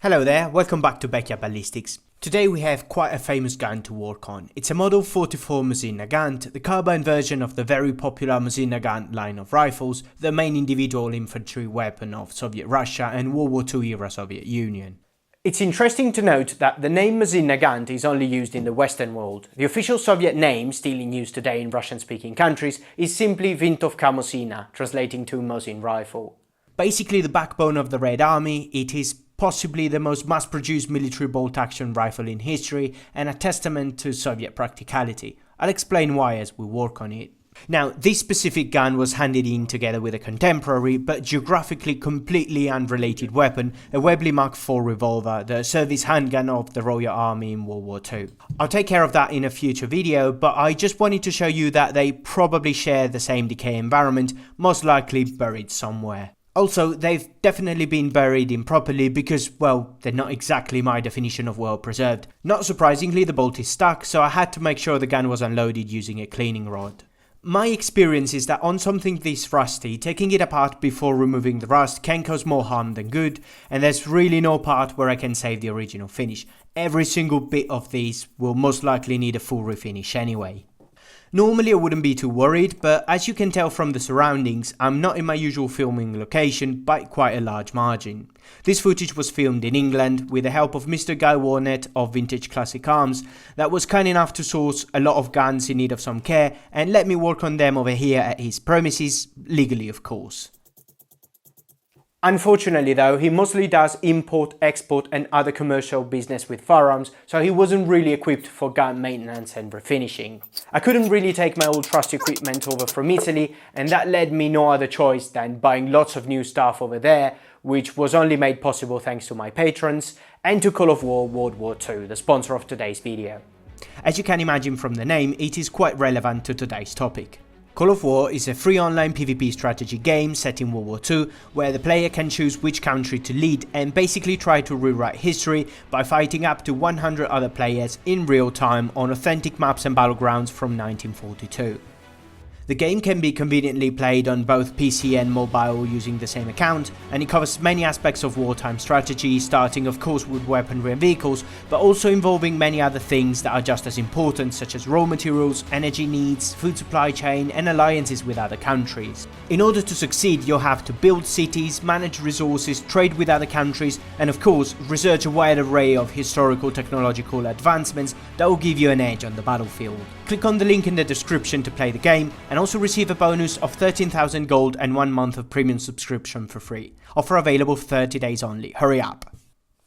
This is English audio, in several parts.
Hello there, welcome back to Backyard Ballistics. Today we have quite a famous gun to work on. It's a Model 44 Mosin Nagant, the carbine version of the very popular Mosin Nagant line of rifles, the main individual infantry weapon of Soviet Russia and World War II era Soviet Union. It's interesting to note that the name Mosin Nagant is only used in the Western world. The official Soviet name, still in use today in Russian-speaking countries, is simply Vintovka Mosina, translating to Mosin rifle. Basically the backbone of the Red Army, it is possibly the most mass-produced military bolt-action rifle in history and a testament to Soviet practicality. I'll explain why as we work on it. Now, this specific gun was handed in together with a contemporary but geographically completely unrelated weapon, a Webley Mark IV revolver, the service handgun of the Royal Army in World War II. I'll take care of that in a future video, but I just wanted to show you that they probably share the same decay environment, most likely buried somewhere. Also, they've definitely been buried improperly because, well, they're not exactly my definition of well preserved. Not surprisingly, the bolt is stuck, so I had to make sure the gun was unloaded using a cleaning rod. My experience is that on something this rusty, taking it apart before removing the rust can cause more harm than good, and there's really no part where I can save the original finish. Every single bit of these will most likely need a full refinish anyway. Normally I wouldn't be too worried, but as you can tell from the surroundings, I'm not in my usual filming location by quite a large margin. This footage was filmed in England with the help of Mr. Guy Warnett of Vintage Classic Arms that was kind enough to source a lot of guns in need of some care and let me work on them over here at his premises, legally of course. Unfortunately though, he mostly does import, export and other commercial business with firearms, so he wasn't really equipped for gun maintenance and refinishing. I couldn't really take my old trusty equipment over from Italy, and that led me no other choice than buying lots of new stuff over there, which was only made possible thanks to my patrons, and to Call of War World War II, the sponsor of today's video. As you can imagine from the name, it is quite relevant to today's topic. Call of War is a free online PvP strategy game set in World War II where the player can choose which country to lead and basically try to rewrite history by fighting up to 100 other players in real time on authentic maps and battlegrounds from 1942. The game can be conveniently played on both PC and mobile using the same account, and it covers many aspects of wartime strategy, starting of course with weaponry and vehicles, but also involving many other things that are just as important, such as raw materials, energy needs, food supply chain, and alliances with other countries. In order to succeed, you'll have to build cities, manage resources, trade with other countries, and of course, research a wide array of historical technological advancements that will give you an edge on the battlefield. Click on the link in the description to play the game, and also receive a bonus of 13,000 gold and 1 month of premium subscription for free. Offer available for 30 days only. Hurry up!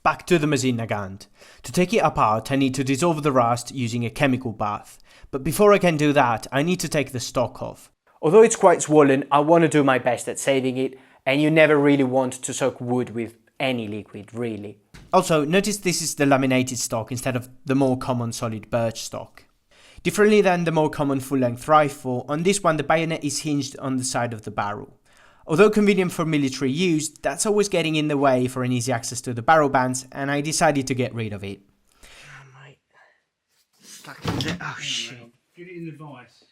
Back to the Mosin Nagant. To take it apart, I need to dissolve the rust using a chemical bath. But before I can do that, I need to take the stock off. Although it's quite swollen, I want to do my best at saving it, and you never really want to soak wood with any liquid, really. Also, notice this is the laminated stock instead of the more common solid birch stock. Differently than the more common full-length rifle, on this one the bayonet is hinged on the side of the barrel. Although convenient for military use, that's always getting in the way for an easy access to the barrel bands, and I decided to get rid of it. Oh, mate. Stuck in there. Oh shit. Get it in the vise.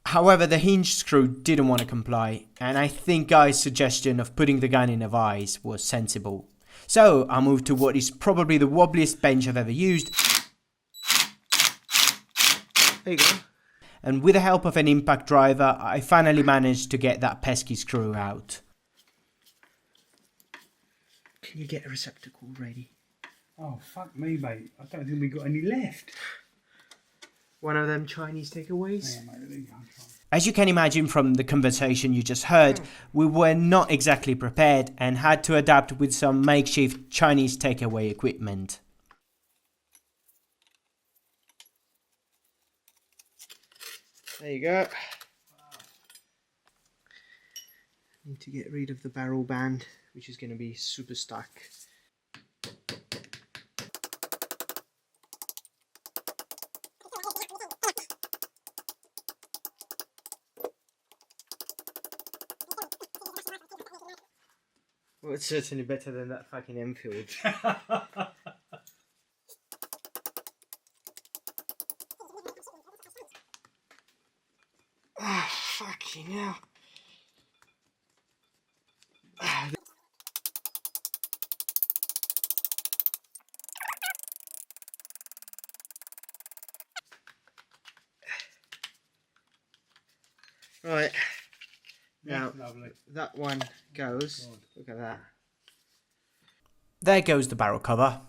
However, the hinge screw didn't want to comply, and I think Guy's suggestion of putting the gun in a vise was sensible. So I moved to what is probably the wobbliest bench I've ever used. There you go. And with the help of an impact driver, I finally managed to get that pesky screw out. Can you get a receptacle ready? Oh, fuck me, mate. I don't think we got any left. One of them Chinese takeaways? Yeah, mate, there you go. As you can imagine from the conversation you just heard, we were not exactly prepared and had to adapt with some makeshift Chinese takeaway equipment. There you go. Need to get rid of the barrel band, which is going to be super stuck. Well, it's certainly better than that fucking Enfield. Ah, fucking hell. Right. Now, That's lovely. that one goes. God. Look at that. There goes the barrel cover.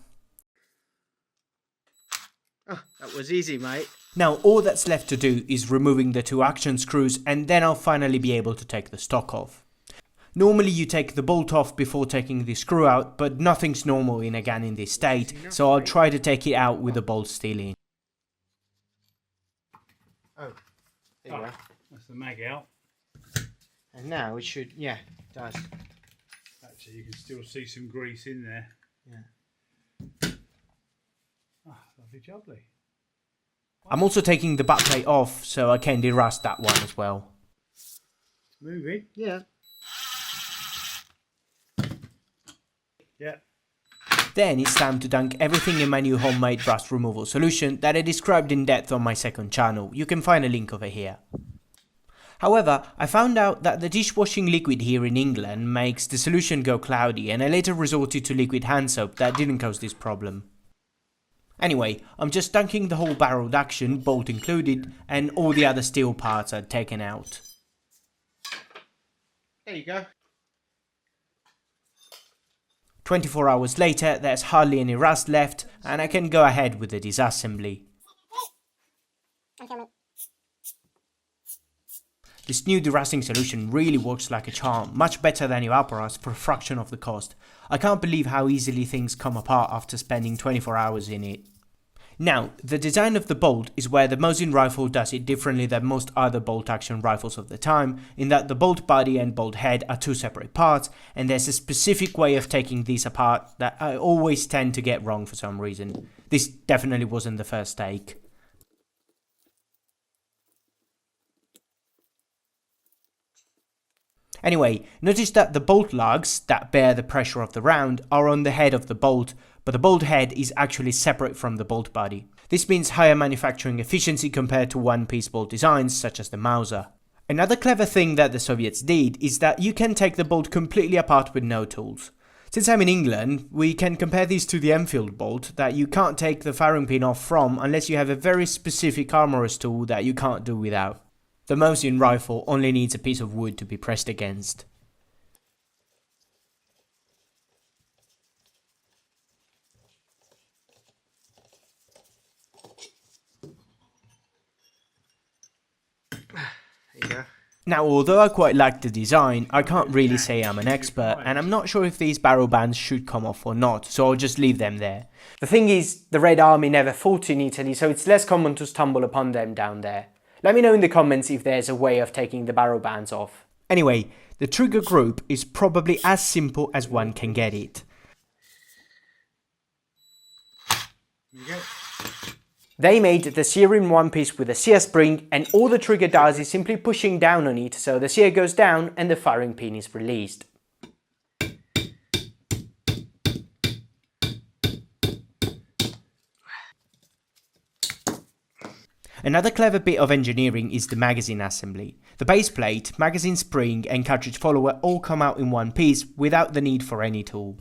Oh, that was easy, mate. Now, all that's left to do is removing the 2 action screws, and then I'll finally be able to take the stock off. Normally you take the bolt off before taking the screw out, but nothing's normal in a gun in this state, so I'll try to take it out with the bolt still in. Oh, there you go. That's the mag out. And now it should, yeah, it does. Actually, you can still see some grease in there. Yeah. Ah, lovely jubbly. I'm also taking the butt plate off so I can derust that one as well. It's moving. Yeah. Yeah. Then it's time to dunk everything in my new homemade rust removal solution that I described in depth on my second channel. You can find a link over here. However, I found out that the dishwashing liquid here in England makes the solution go cloudy, and I later resorted to liquid hand soap that didn't cause this problem. Anyway, I'm just dunking the whole barrel reduction, bolt included, and all the other steel parts are taken out. There you go. 24 hours later, there's hardly any rust left, and I can go ahead with the disassembly. This new derusting solution really works like a charm, much better than Evaporas for a fraction of the cost. I can't believe how easily things come apart after spending 24 hours in it. Now, the design of the bolt is where the Mosin rifle does it differently than most other bolt action rifles of the time, in that the bolt body and bolt head are 2 separate parts, and there's a specific way of taking these apart that I always tend to get wrong for some reason. This definitely wasn't the first take. Anyway, notice that the bolt lugs that bear the pressure of the round are on the head of the bolt, but the bolt head is actually separate from the bolt body. This means higher manufacturing efficiency compared to one-piece bolt designs such as the Mauser. Another clever thing that the Soviets did is that you can take the bolt completely apart with no tools. Since I'm in England, we can compare these to the Enfield bolt that you can't take the firing pin off from unless you have a very specific armorer's tool that you can't do without. The Mosin rifle only needs a piece of wood to be pressed against. There you go. Now, although I quite like the design, I can't really say I'm an expert, and I'm not sure if these barrel bands should come off or not, so I'll just leave them there. The thing is, the Red Army never fought in Italy, so it's less common to stumble upon them down there. Let me know in the comments if there's a way of taking the barrel bands off. Anyway, the trigger group is probably as simple as one can get it. They made the sear in one piece with a sear spring, and all the trigger does is simply pushing down on it so the sear goes down and the firing pin is released. Another clever bit of engineering is the magazine assembly. The base plate, magazine spring and cartridge follower all come out in one piece without the need for any tool.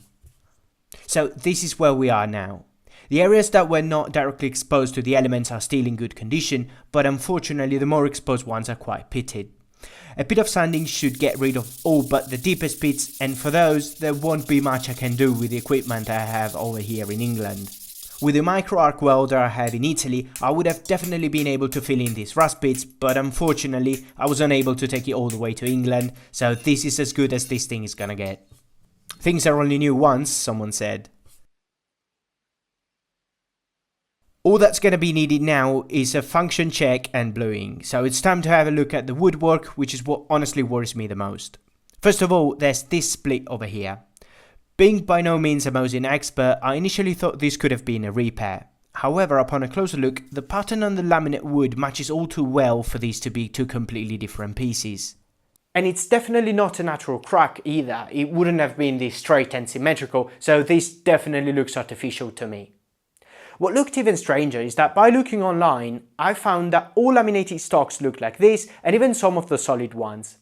So this is where we are now. The areas that were not directly exposed to the elements are still in good condition, but unfortunately the more exposed ones are quite pitted. A bit of sanding should get rid of all but the deepest pits, and for those there won't be much I can do with the equipment I have over here in England. With the micro arc welder I had in Italy, I would have definitely been able to fill in these rust pits, but unfortunately I was unable to take it all the way to England, so this is as good as this thing is gonna get. Things are only new once, someone said. All that's going to be needed now is a function check and bluing, so it's time to have a look at the woodwork, which is what honestly worries me the most. First of all, there's this split over here. Being by no means a Mosin expert, I initially thought this could have been a repair. However, upon a closer look, the pattern on the laminate wood matches all too well for these to be 2 completely different pieces. And it's definitely not a natural crack either. It wouldn't have been this straight and symmetrical, so this definitely looks artificial to me. What looked even stranger is that by looking online, I found that all laminated stocks look like this, and even some of the solid ones.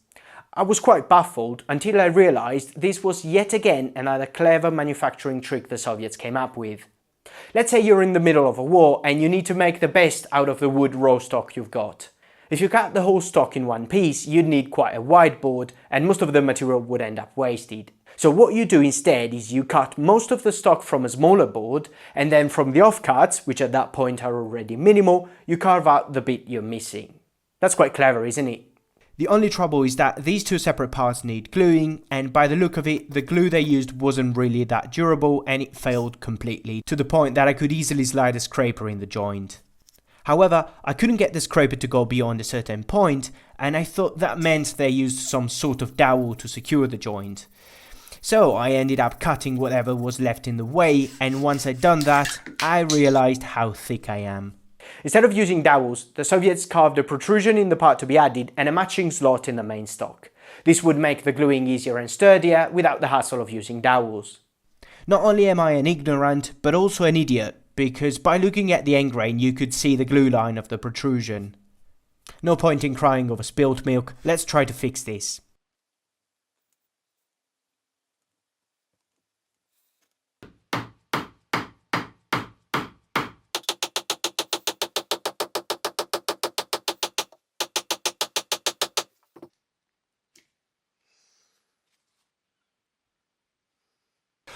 I was quite baffled until I realized this was yet again another clever manufacturing trick the Soviets came up with. Let's say you're in the middle of a war and you need to make the best out of the wood raw stock you've got. If you cut the whole stock in one piece, you'd need quite a wide board and most of the material would end up wasted. So what you do instead is you cut most of the stock from a smaller board, and then from the offcuts, which at that point are already minimal, you carve out the bit you're missing. That's quite clever, isn't it? The only trouble is that these two separate parts need gluing, and by the look of it, the glue they used wasn't really that durable and it failed completely, to the point that I could easily slide a scraper in the joint. However, I couldn't get the scraper to go beyond a certain point, and I thought that meant they used some sort of dowel to secure the joint. So I ended up cutting whatever was left in the way, and once I'd done that, I realized how thick I am. Instead of using dowels, the Soviets carved a protrusion in the part to be added and a matching slot in the main stock. This would make the gluing easier and sturdier without the hassle of using dowels. Not only am I an ignorant, but also an idiot, because by looking at the end grain you could see the glue line of the protrusion. No point in crying over spilt milk, let's try to fix this.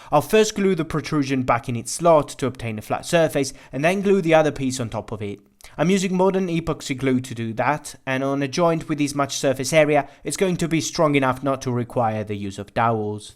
I'll first glue the protrusion back in its slot to obtain a flat surface, and then glue the other piece on top of it. I'm using modern epoxy glue to do that, and on a joint with this much surface area, it's going to be strong enough not to require the use of dowels.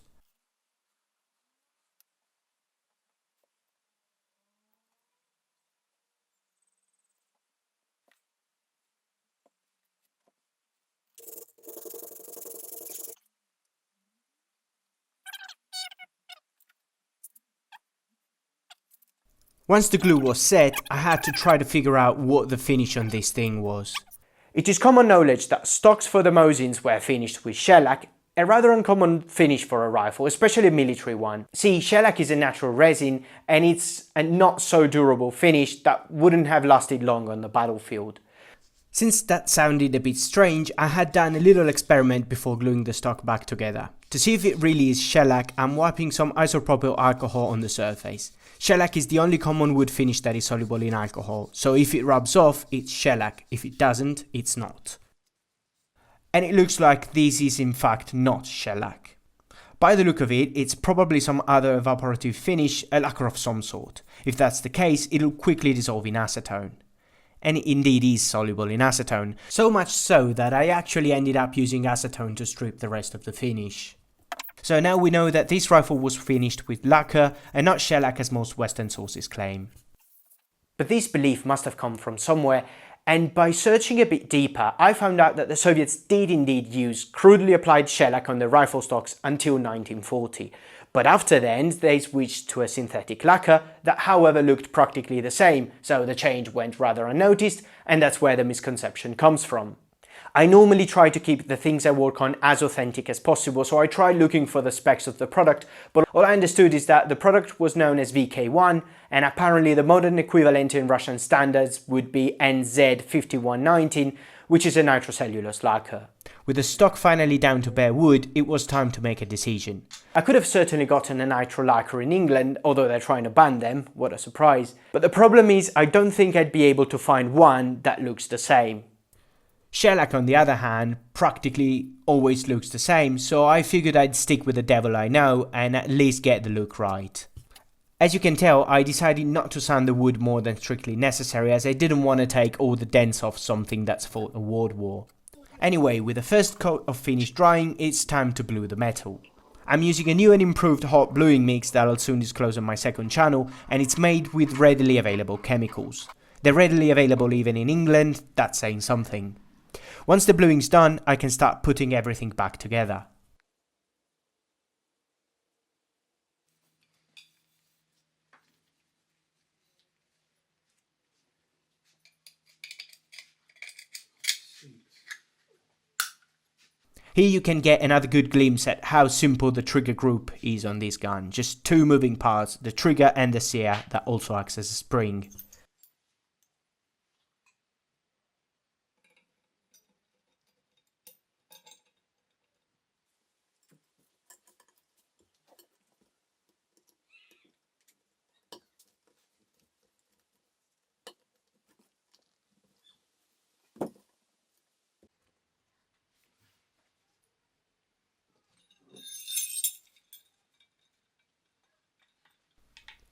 Once the glue was set, I had to try to figure out what the finish on this thing was. It is common knowledge that stocks for the Mosins were finished with shellac, a rather uncommon finish for a rifle, especially a military one. See, shellac is a natural resin and it's a not so durable finish that wouldn't have lasted long on the battlefield. Since that sounded a bit strange, I had done a little experiment before gluing the stock back together. To see if it really is shellac, I'm wiping some isopropyl alcohol on the surface. Shellac is the only common wood finish that is soluble in alcohol, so if it rubs off, it's shellac. If it doesn't, it's not. And it looks like this is in fact not shellac. By the look of it, it's probably some other evaporative finish, a lacquer of some sort. If that's the case, it'll quickly dissolve in acetone. And it indeed is soluble in acetone, so much so that I actually ended up using acetone to strip the rest of the finish. So now we know that this rifle was finished with lacquer and not shellac as most Western sources claim. But this belief must have come from somewhere, and by searching a bit deeper, I found out that the Soviets did indeed use crudely applied shellac on their rifle stocks until 1940. But after then, they switched to a synthetic lacquer that however looked practically the same, so the change went rather unnoticed, and that's where the misconception comes from. I normally try to keep the things I work on as authentic as possible, so I tried looking for the specs of the product, but all I understood is that the product was known as VK1, and apparently the modern equivalent in Russian standards would be NZ5119, which is a nitrocellulose lacquer. With the stock finally down to bare wood, it was time to make a decision. I could have certainly gotten a nitro lacquer in England, although they're trying to ban them, what a surprise. But the problem is I don't think I'd be able to find one that looks the same. Shellac, on the other hand, practically always looks the same, so I figured I'd stick with the devil I know and at least get the look right. As you can tell, I decided not to sand the wood more than strictly necessary, as I didn't want to take all the dents off something that's fought a world war. Anyway, with the first coat of finish drying, it's time to blue the metal. I'm using a new and improved hot bluing mix that I'll soon disclose on my second channel, and it's made with readily available chemicals. They're readily available even in England, that's saying something. Once the bluing's done, I can start putting everything back together. Here you can get another good glimpse at how simple the trigger group is on this gun. Just two moving parts, the trigger and the sear that also acts as a spring.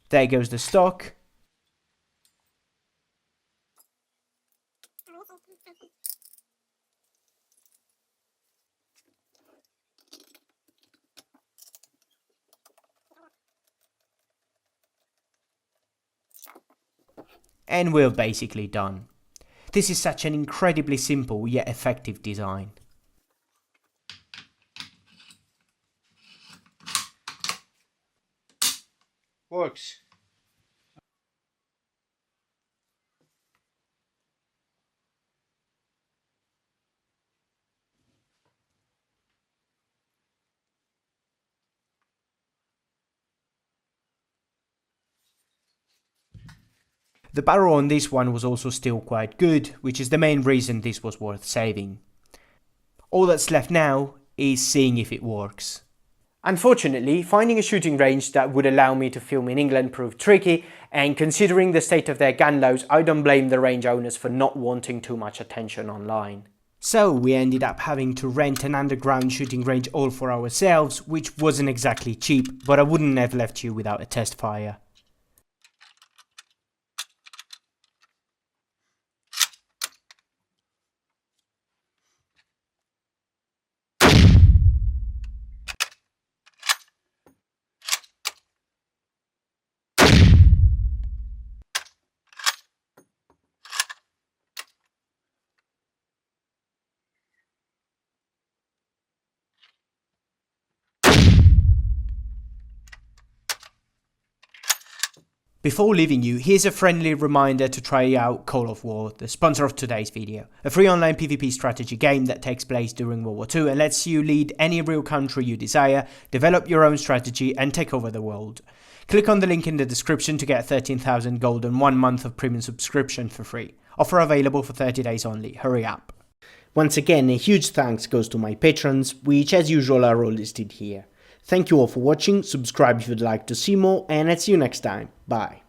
There goes the stock. And we're basically done. This is such an incredibly simple yet effective design. Works. The barrel on this one was also still quite good, which is the main reason this was worth saving. All that's left now is seeing if it works. Unfortunately, finding a shooting range that would allow me to film in England proved tricky, and considering the state of their gun loads, I don't blame the range owners for not wanting too much attention online. So we ended up having to rent an underground shooting range all for ourselves, which wasn't exactly cheap, but I wouldn't have left you without a test fire. Before leaving you, here's a friendly reminder to try out Call of War, the sponsor of today's video. A free online PvP strategy game that takes place during World War II and lets you lead any real country you desire, develop your own strategy and take over the world. Click on the link in the description to get 13,000 gold and 1 month of premium subscription for free. Offer available for 30 days only. Hurry up. Once again, a huge thanks goes to my patrons, which as usual are all listed here. Thank you all for watching, subscribe if you'd like to see more, and I'll see you next time. Bye.